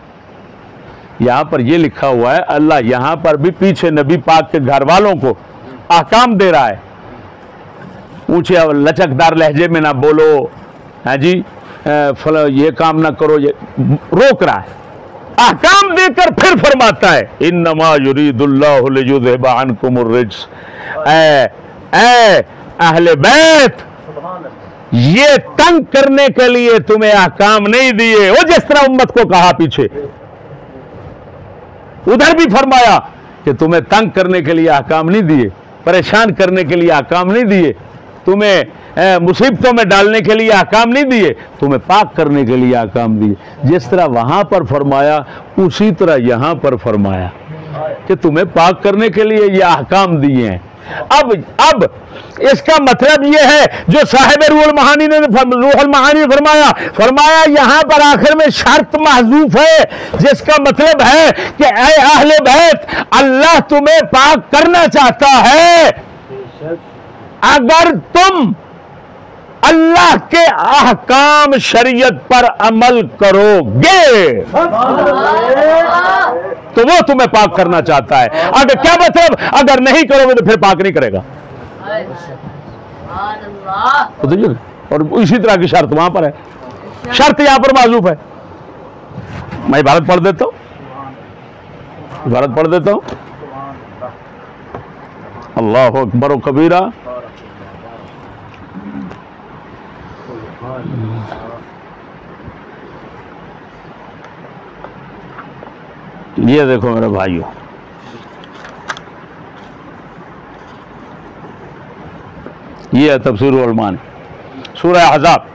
यहाँ पर यह लिखा हुआ है अल्लाह यहाँ पर भी पीछे नबी पाक के घर वालों को अहकाम दे रहा है। ऊंचे लचकदार लहजे में ना बोलो, हाँ जी, ये काम ना करो, ये रोक रहा है। अहकाम देकर फिर फरमाता है इन्नमा युरीदुल्लाहु लियुज़हिबा अन्कुमुर रिज्स। अहले बैत ये तंग करने के लिए तुम्हें अहकाम नहीं दिए। वो जिस तरह उम्मत को कहा पीछे, उधर भी फरमाया कि तुम्हें तंग करने के लिए अहकाम नहीं दिए, परेशान करने के लिए अहकाम नहीं दिए, तुम्हें मुसीबतों में डालने के लिए अहकाम नहीं दिए, तुम्हें पाक करने के लिए अहकाम दिए। जिस तरह वहां पर फरमाया उसी तरह यहां पर फरमाया कि तुम्हें पाक करने के लिए ये अहकाम दिए हैं। अब इसका मतलब ये है जो साहिब रूहुल महानी ने फरमाया यहां पर आखिर में शर्त महजूफ है, जिसका मतलब है कि ऐ अहले बैत अल्लाह तुम्हें पाक करना चाहता है अगर तुम अल्लाह के अहकाम शरीयत पर अमल करोगे तो वो तुम्हें पाक करना चाहता है। अगर क्या मतलब, अगर नहीं करोगे तो फिर पाक नहीं करेगा। तो और इसी तरह की शर्त वहां पर है, शर्त यहां पर माजूफ है। मैं इबारत पढ़ देता हूं, अल्लाह अकबर व कबीरा। ये देखो मेरे भाइयों, ये है तफसीर उलमान सूरह अहज़ाब,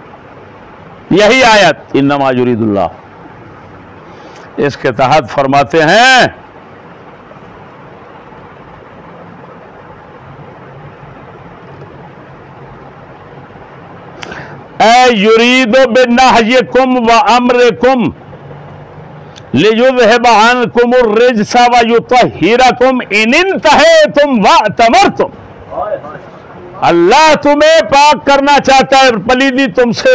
यही आयत इन्नमा युरीदुल्लाह, इसके तहत फरमाते हैं ए युरीदु बिन्नहयिकुम व अम्रिकुम लियुज़हिब अन्कुमुर रिज्सा व युतहिरकुम इन इंतहैतुम व अतमरतुम। अल्लाह तुम्हें पाक करना चाहता है, पलीदी तुमसे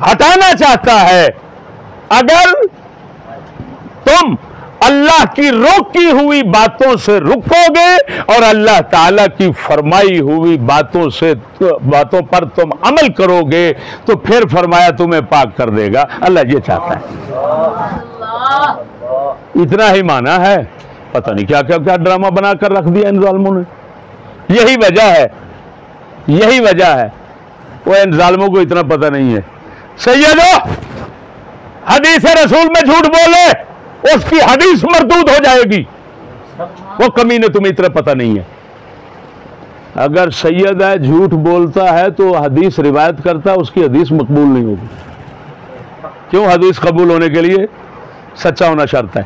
हटाना चाहता है। अगर तुम अल्लाह की रोकी हुई बातों से रुकोगे और अल्लाह ताला की फरमाई हुई बातों पर तुम अमल करोगे तो फिर फरमाया तुम्हें पाक कर देगा। अल्लाह ये चाहता है। इतना ही माना है, पता नहीं क्या क्या क्या ड्रामा बनाकर रख दिया इन जालिमों ने। यही वजह है, यही वजह है। वो इन जालिमों को इतना पता नहीं है। सैयदो, हदीस रसूल में झूठ बोले उसकी हदीस मरदूद हो जाएगी। वो कमीने तुम्हें इतना पता नहीं है। अगर सैयद है झूठ बोलता है तो हदीस रिवायत करता है, उसकी हदीस मकबूल नहीं होगी। क्यों? हदीस कबूल होने के लिए सच्चा होना शर्त है।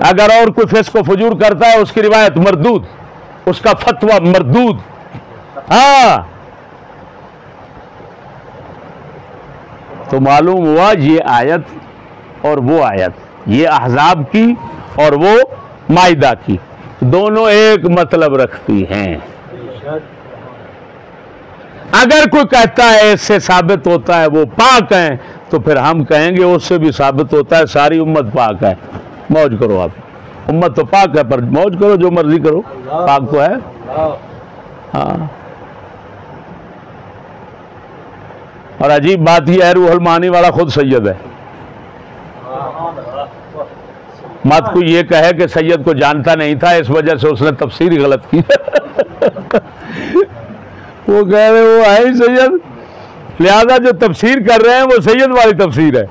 अगर और कोई फिस्क व फजूर करता है उसकी रिवायत मरदूद, उसका फतवा मरदूद। हाँ, तो मालूम हुआ ये आयत और वो आयत, ये अहज़ाब की और वो माइदा की, दोनों एक मतलब रखती हैं। अगर कोई कहता है इससे साबित होता है वो पाक है, तो फिर हम कहेंगे उससे भी साबित होता है सारी उम्मत पाक है। मौज करो आप, उम्मत तो पाक है पर मौज करो, जो मर्जी करो, पाक तो है। हाँ, और अजीब बात यह है रूहुल मानी वाला खुद सैयद है। मत कोई ये कहे कि सैयद को जानता नहीं था इस वजह से उसने तफसीर ही गलत की। वो कह रहे वो है ही सैयद, लिहाजा जो तफसीर कर रहे हैं वो सैयद वाली तफसीर है।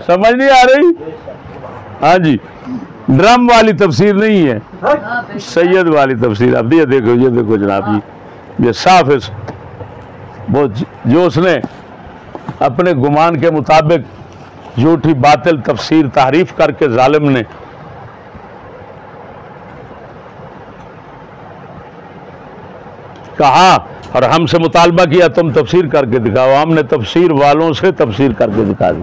समझ नहीं आ रही? हाँ जी, ड्रम वाली तफसीर नहीं है, सैयद वाली तफसीर। अब ये देखो जनाब जी, ये साफ है। वो जो उसने अपने गुमान के मुताबिक झूठी बातिल तफसीर तारीफ करके जालिम ने कहा और हमसे मुतालबा किया तुम तफसीर करके दिखाओ, हमने तफसीर वालों से तफसीर करके दिखा दी।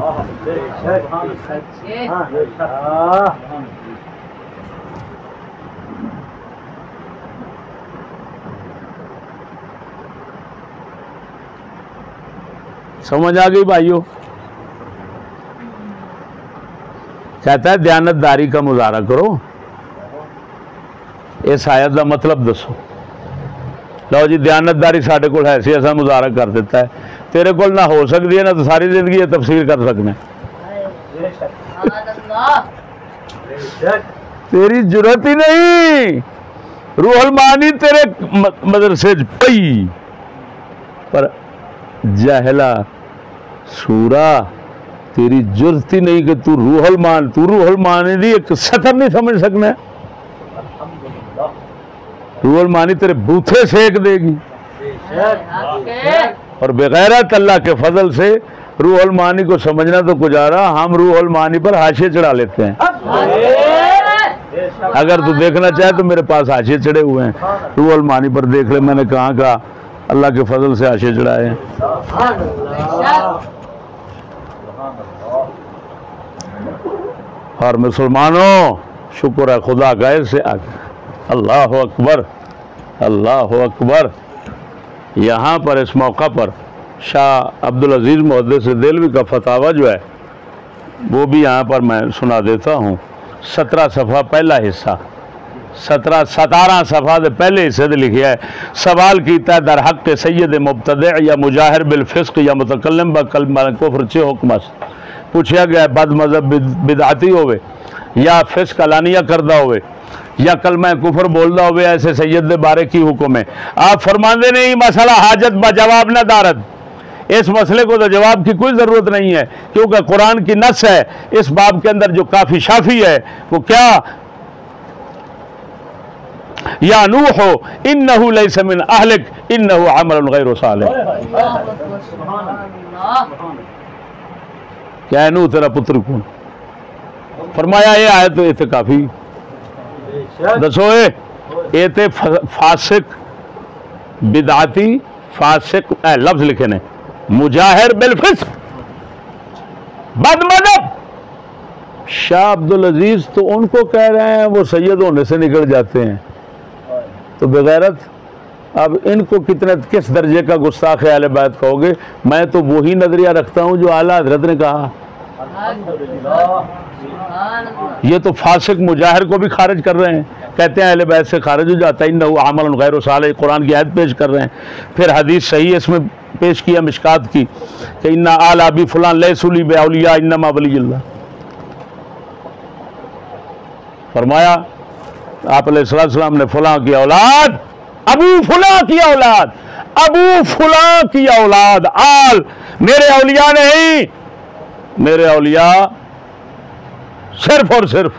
समझ आ गई भाइयों? कहता है दयानतदारी का मुजाहरा करो। इस आयत का मतलब दसो। लो जी, दयानतदारी साढ़े को है सी, ऐसा मुजाहरा कर देता है। तेरे को ना हो सकती है ना तो सारी जिंदगी ये तफसीर कर सकना। तेरी जरूरत ही नहीं। रूहुल मानी तेरे मदरसे पई पर जहला सूरा तेरी जरूरत ही नहीं कि तू रूहुल मानी दी एक सतर नहीं समझ सकना। रूहुल मानी तेरे बूथे सेक देगी और बेगैरत अल्लाह के फजल से रूहुल मानी को समझना तो गुजारा, हम रूहुल मानी पर हाशिए चढ़ा लेते हैं। अगर तू देखना चाहे तो मेरे पास हाशिए चढ़े हुए हैं, रूहुल मानी पर देख ले मैंने कहाँ कहा अल्लाह के फजल से हाशिए चढ़ाए हैं। और मुसलमानों शुक्र है खुदा का से अल्लाह अकबर, अल्लाह अकबर। यहाँ पर इस मौका पर शाह अब्दुल अजीज़ मुहद्दिस देलवी का फतावा जो है वो भी यहाँ पर मैं सुना देता हूँ। 17 सफ़ा पहला हिस्सा, 17 सफ़ा के पहले हिस्से से लिखा है। सवाल किया दर हक के सैयद मुबतदे या मुजाहिर बिल फिस्क या मुतकल्लिम बकलमा कुफ्र चे हुक्मस। पूछा गया बद मजहब बिदाती होवे या फिस्क अलानिया करदा होवे या कलमा कुफर बोलदा होवे ऐसे सैयद दे बारे की हुक्म है। आप फरमाते नहीं मसला हाजत बा जवाब न दारत, इस मसले को तो जवाब की कोई ज़रूरत नहीं है, क्योंकि कुरान की नस है इस बाब के अंदर जो काफ़ी शाफी है वो क्या, या नूह इन्नहु लैसा मिन अहलिक इन्नहु अमलन गैरु सालिह। क्या है नूह तेरा पुत्र कौन? फरमाया ये आयत तो इतने काफी दसो ये ते फासिक बिदाती फासिक लफ्ज लिखे ने मुजाहिर बिलफिस्क बदमदब। शाह अब्दुल अजीज तो उनको कह रहे हैं वो सैयद होने से निकल जाते हैं, तो बेगैरत अब इनको कितने किस दर्जे का गुस्ताख अहले बैत कहोगे? मैं तो वही नजरिया रखता हूं जो आला हजरत ने कहा। ये तो फासिक मुजाहिर को भी खारिज कर रहे हैं, कहते हैं अहले बैत से खारिज हो जाता है, इन्नहु अमलन गैरु सालिह। कुरान की आयत पेश कर रहे हैं, फिर हदीस सही इसमें पेश किया मिशकात की कि इन्ना आल अबी फुलान लैसु ली बिअलिया इन्नमा वलियुल्लाह। फरमाया आप अलैहिस्सलाम ने फुला की औलाद अबू फुला की औलाद, अबू फुला की औलाद आल मेरे औलिया नहीं, मेरे औलिया सिर्फ और सिर्फ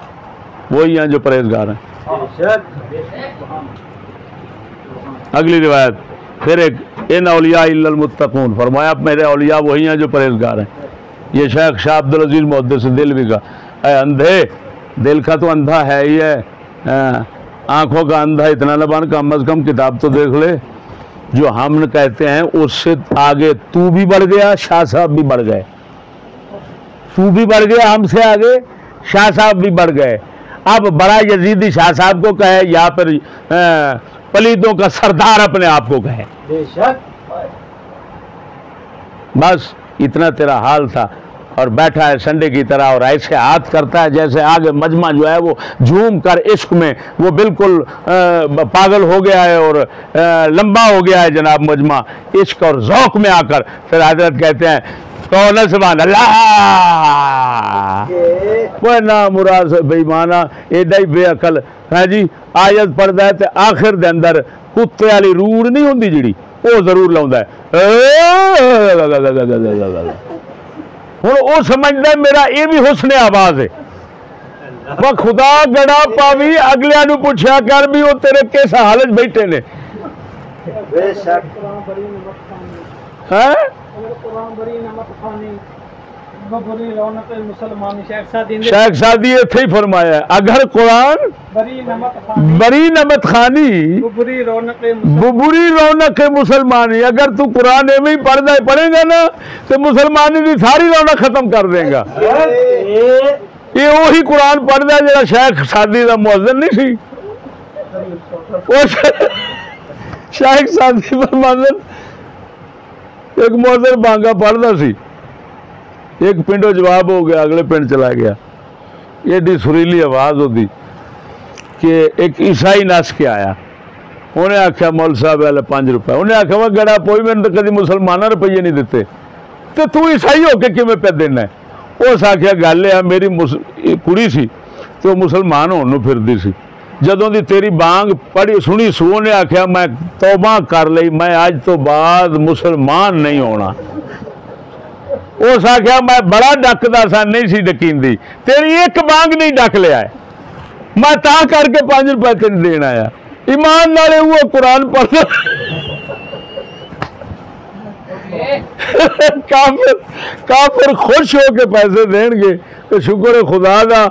वही हैं जो परहेजगार हैं। अगली रिवायत फिर एक इन औलिया इल्लल मुत्तकून, फरमाया मेरे औलिया वही हैं जो परहेजगार हैं। ये शेख शाह अब्दुल अजीज मुहद्दिस दिल भी का अंधे, दिल का तो अंधा है ही है, आंखों का अंधा इतना न बन, कम अज कम किताब तो देख ले। जो हम कहते हैं उससे आगे तू भी बढ़ गया, शाह साहब भी बढ़ गए, तू भी बढ़ गया हमसे आगे, शाह साहब भी बढ़ गए। अब बड़ा यजीदी शाह साहब को कहे या फिर पलीदों का सरदार अपने आप को कहे, बस इतना तेरा हाल था। और बैठा है संडे की तरह और ऐसे हाथ करता है जैसे आगे मजमा जो है वो झूम कर इश्क में वो बिल्कुल पागल हो गया है और लंबा हो गया है जनाब मजमा इश्क और ज़ौक़ में आकर। फिर हजरत कहते हैं कौन सुभान अल्लाह, वो ना मुराद से बेईमाना एडा ही बेअकल है जी। आयत पढ़ता है तो आखिर दे अंदर कुत्ते वाली रूड़ नहीं होंगी जी, वो जरूर लाउंदा है। हुण वो समझदा मेरा ये भी हुस्न आवाज है। वह खुदा गड़ा पावी अगलियां नूं पुछया कर भी वो तेरे किस हालत बैठे ने। शेख सादी इत्थे ही फरमाया अगर कुरान बरी नमत खानी बुबुरी रौनक मुसलमानी, अगर तू कुरान एवं ही पढ़ेगा ना तो मुसलमानी की सारी रौनक खत्म कर देगा। ये वही कुरान पढ़ता जो शेख सादी का मुअज्जिन नहीं सी, शेख सादी फरमांदे एक मुअज्जिन बांगा पढ़ता सी, एक पिंडों जवाब हो गया अगले पिंड चला गया, एडी सुरीली आवाज़ होती कि एक ईसाई नस के आया। उन्हें आख्या मौल साहब वाले 5 रुपए, उन्हें आख्या वह गड़ा पोई मैंने तो कभी मुसलमाना रुपये नहीं दिते, तो तू ईसाई होके किमें पे देना है। उस आख्या गल है मेरी कुड़ी सी तो मुसलमान होने फिरदी सी, जदों दी तेरी बांग पढ़ी सुनी सू ने आख्या मैं तौबा कर ली, मैं अज तो बाद मुसलमान नहीं होना। उस आख्या मैं बड़ा डकदा सा नहीं सी डकींदी, तेरी एक बांग नहीं डक लिया है, मैं ता करके 5 रुपए तेन देन आया। ईमान नाले वो कुरान पढ़ काफिर खुश हो के पैसे देंगे तो शुक्र है खुदा का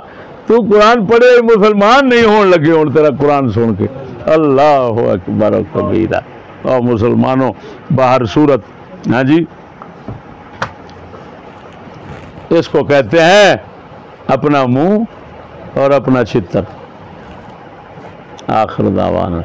तू कुरान पढ़े मुसलमान नहीं होने लगे हूँ तेरा कुरान सुन के। अल्लाह अकबर कबीरा। और मुसलमानों बाहर सूरत, हाँ जी, इसको कहते हैं अपना मुंह और अपना चित्तर। आखिर दावाना।